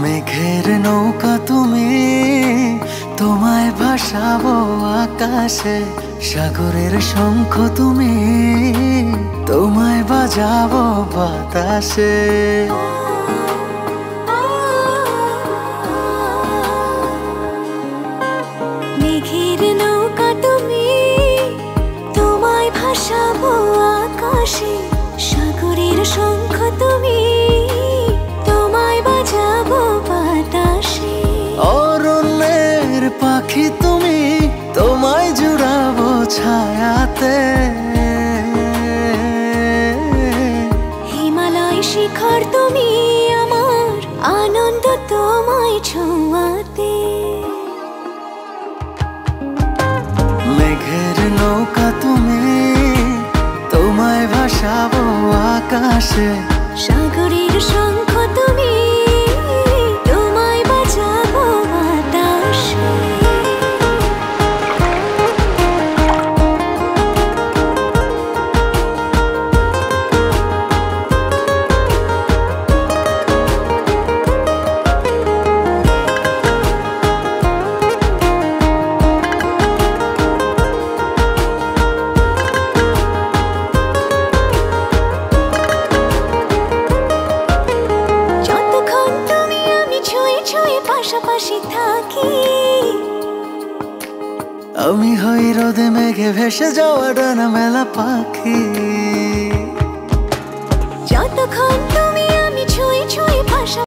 মেঘের নৌকা তুমি, তোমায় ভাসাবো আকাশে। সাগরের শঙ্খ তুমি, তোমায় বাজাবো বাতাসে। মেঘের নৌকা তুমি, তোমায় ভাসাবো আকাশে। সাগরের শঙ্খ তুমি, তোমায় বাজাবো বাতাসে। অরণ্যের পাখি তুমি, তোমায় জুড়াবো ছায়াতে। হিমালয় শিখর তুমি, আমার আনন্দ তোমায় ছোঁয়াতে। মেঘের নৌকা তুমি, তোমায় ভাসাবো আকাশে। সাগরের শঙ্খ তুমি, তোমায় বাজাবো বাতাসে। পাশাপাশি থাকি, আমি হই রোদে মেঘে ভেসে যাওয়া ডানা মেলা পাখি। যতক্ষণ